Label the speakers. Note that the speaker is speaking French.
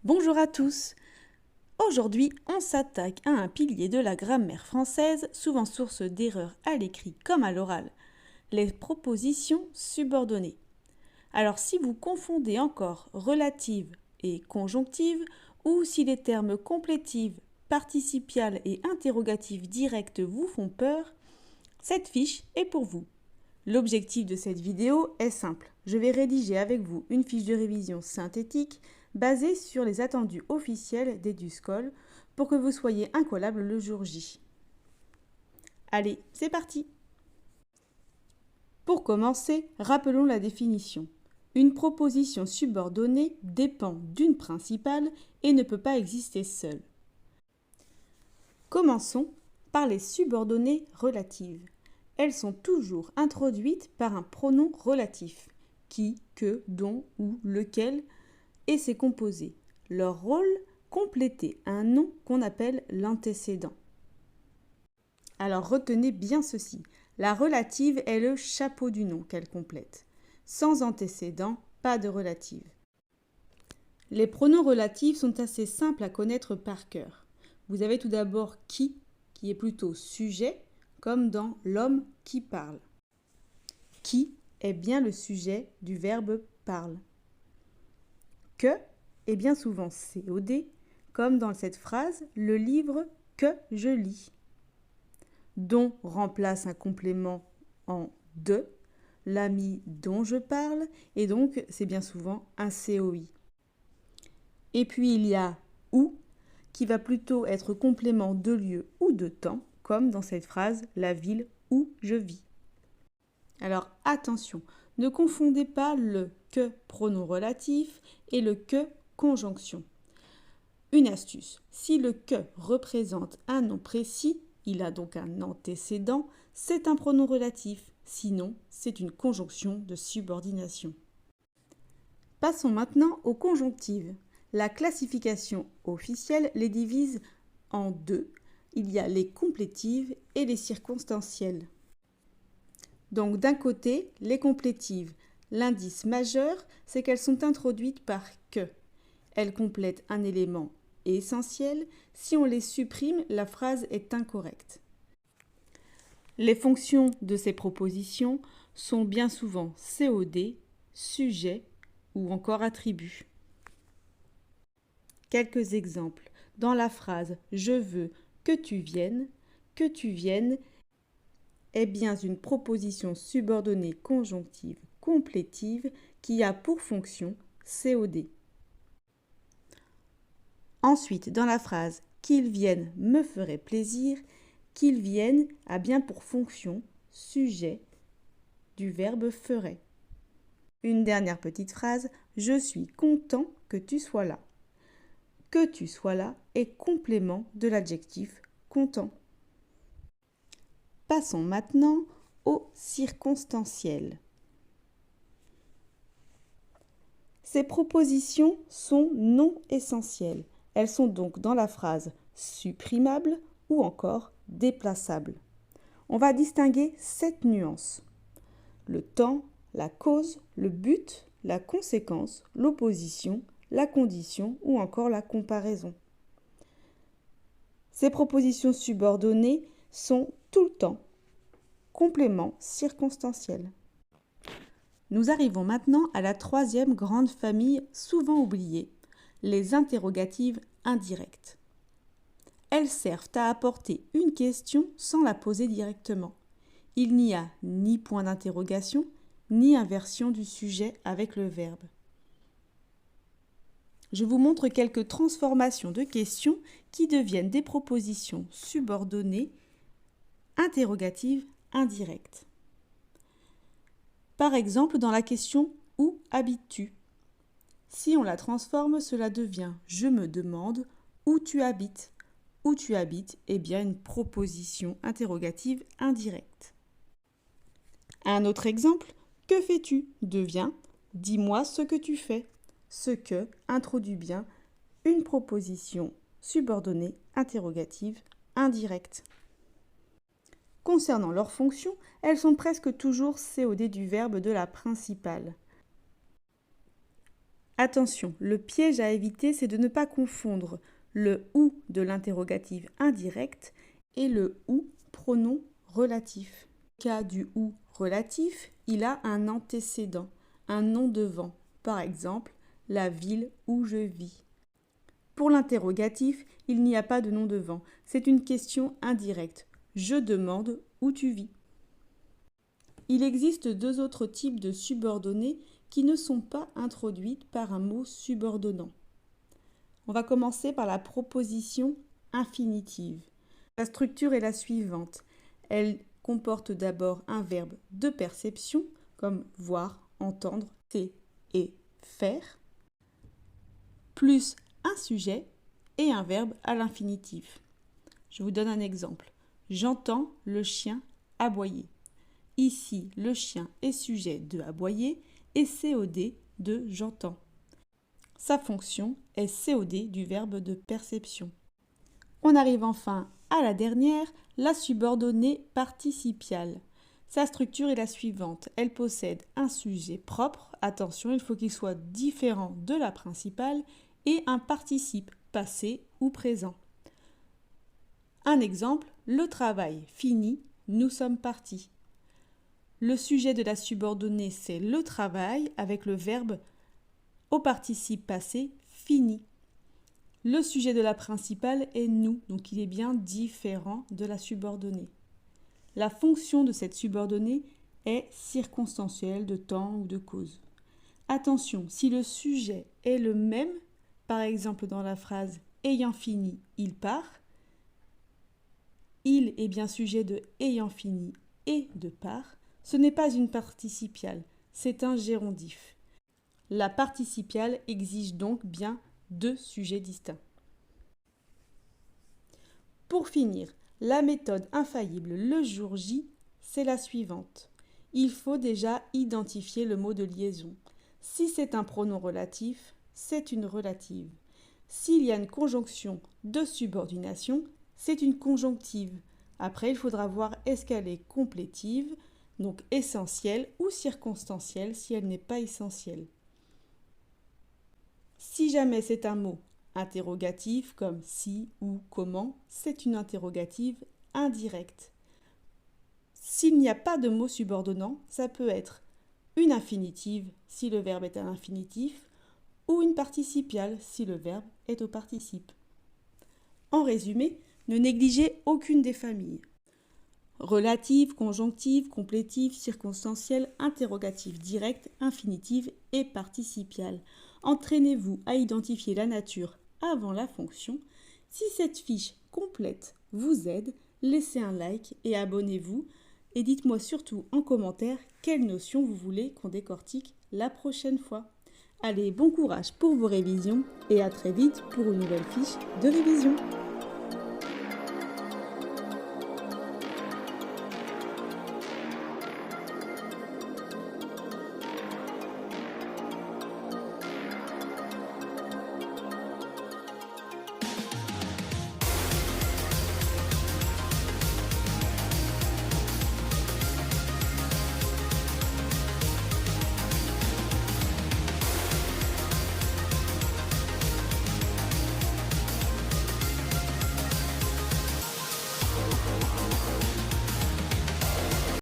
Speaker 1: Bonjour à tous. Aujourd'hui, on s'attaque à un pilier de la grammaire française, souvent source d'erreurs à l'écrit comme à l'oral, les propositions subordonnées. Alors si vous confondez encore relative et conjonctive, ou si les termes complétive, participial et interrogatif direct vous font peur, cette fiche est pour vous. L'objectif de cette vidéo est simple. Je vais rédiger avec vous une fiche de révision synthétique basée sur les attendus officiels d'EduScol pour que vous soyez incollable le jour J. Allez, c'est parti! Pour commencer, rappelons la définition. Une proposition subordonnée dépend d'une principale et ne peut pas exister seule. Commençons par les subordonnées relatives. Elles sont toujours introduites par un pronom relatif, qui, que, dont ou lequel, et ses composés. Leur rôle, compléter un nom qu'on appelle l'antécédent. Alors retenez bien ceci, la relative est le chapeau du nom qu'elle complète. Sans antécédent, pas de relative. Les pronoms relatifs sont assez simples à connaître par cœur. Vous avez tout d'abord qui est plutôt sujet, comme dans l'homme qui parle. Qui est bien le sujet du verbe parle. Que est bien souvent COD, comme dans cette phrase « le livre que je lis ». Dont remplace un complément en de, l'ami dont je parle, et donc c'est bien souvent un COI. Et puis il y a où, qui va plutôt être complément de lieu ou de temps, comme dans cette phrase « la ville où je vis ». Alors attention, ne confondez pas le que pronom relatif et le que conjonction. Une astuce, si le que représente un nom précis, il a donc un antécédent, c'est un pronom relatif, sinon c'est une conjonction de subordination. Passons maintenant aux conjonctives. La classification officielle les divise en deux. Il y a les complétives et les circonstancielles. Donc d'un côté, les complétives, l'indice majeur, c'est qu'elles sont introduites par que. Elles complètent un élément essentiel. Si on les supprime, la phrase est incorrecte. Les fonctions de ces propositions sont bien souvent COD, sujet ou encore attribut. Quelques exemples. Dans la phrase « Je veux que tu viennes » est bien une proposition subordonnée conjonctive complétive qui a pour fonction COD. Ensuite, dans la phrase « Qu'ils viennent me ferait plaisir », qu'ils viennent a bien pour fonction sujet du verbe ferait. Une dernière petite phrase « Je suis content que tu sois là ». Que tu sois là est complément de l'adjectif content. Passons maintenant au circonstanciel. Ces propositions sont non essentielles. Elles sont donc dans la phrase supprimables ou encore déplaçables. On va distinguer 7 nuances. Le temps, la cause, le but, la conséquence, l'opposition, la condition ou encore la comparaison. Ces propositions subordonnées sont tout le temps compléments circonstanciels. Nous arrivons maintenant à la troisième grande famille souvent oubliée, les interrogatives indirectes. Elles servent à apporter une question sans la poser directement. Il n'y a ni point d'interrogation, ni inversion du sujet avec le verbe. Je vous montre quelques transformations de questions qui deviennent des propositions subordonnées, interrogatives indirectes. Par exemple, dans la question « Où habites-tu » Si on la transforme, cela devient « Je me demande où tu habites ». Où tu habites est bien une proposition interrogative indirecte. Un autre exemple, « Que fais-tu » devient « Dis-moi ce que tu fais ». Ce que introduit bien une proposition subordonnée interrogative indirecte. Concernant leurs fonctions, elles sont presque toujours COD du verbe de la principale. Attention, le piège à éviter, c'est de ne pas confondre le ou de l'interrogative indirect et le ou pronom relatif. Au cas du ou relatif, il a un antécédent, un nom devant. Par exemple, la ville où je vis. Pour l'interrogatif, il n'y a pas de nom devant. C'est une question indirecte. Je demande où tu vis. Il existe deux autres types de subordonnées qui ne sont pas introduites par un mot subordonnant. On va commencer par la proposition infinitive. La structure est la suivante. Elle comporte d'abord un verbe de perception, comme voir, entendre, c'est et faire, plus un sujet et un verbe à l'infinitif. Je vous donne un exemple. J'entends le chien aboyer. Ici, le chien est sujet de aboyer et COD de j'entends. Sa fonction est COD du verbe de perception. On arrive enfin à la dernière, la subordonnée participiale. Sa structure est la suivante. Elle possède un sujet propre, attention, il faut qu'il soit différent de la principale, et un participe passé ou présent. Un exemple, le travail fini, nous sommes partis. Le sujet de la subordonnée, c'est le travail avec le verbe au participe passé fini. Le sujet de la principale est nous, donc il est bien différent de la subordonnée. La fonction de cette subordonnée est circonstancielle de temps ou de cause. Attention, si le sujet est le même, par exemple dans la phrase « ayant fini, il part », il est bien sujet de « ayant fini » et de « part », ce n'est pas une participiale, c'est un gérondif. La participiale exige donc bien deux sujets distincts. Pour finir, la méthode infaillible le jour J, c'est la suivante. Il faut déjà identifier le mot de liaison. Si c'est un pronom relatif, c'est une relative. S'il y a une conjonction de subordination, c'est une conjonctive. Après, il faudra voir est-ce qu'elle est complétive, donc essentielle ou circonstancielle si elle n'est pas essentielle. Si jamais c'est un mot interrogatif comme si ou comment, c'est une interrogative indirecte. S'il n'y a pas de mot subordonnant, ça peut être une infinitive si le verbe est à l'infinitif ou une participiale si le verbe est au participe. En résumé, ne négligez aucune des familles. Relative, conjonctive, complétive, circonstancielle, interrogative directe, infinitive et participiale. Entraînez-vous à identifier la nature avant la fonction. Si cette fiche complète vous aide, laissez un like et abonnez-vous. Et dites-moi surtout en commentaire quelle notion vous voulez qu'on décortique la prochaine fois. Allez, bon courage pour vos révisions et à très vite pour une nouvelle fiche de révision.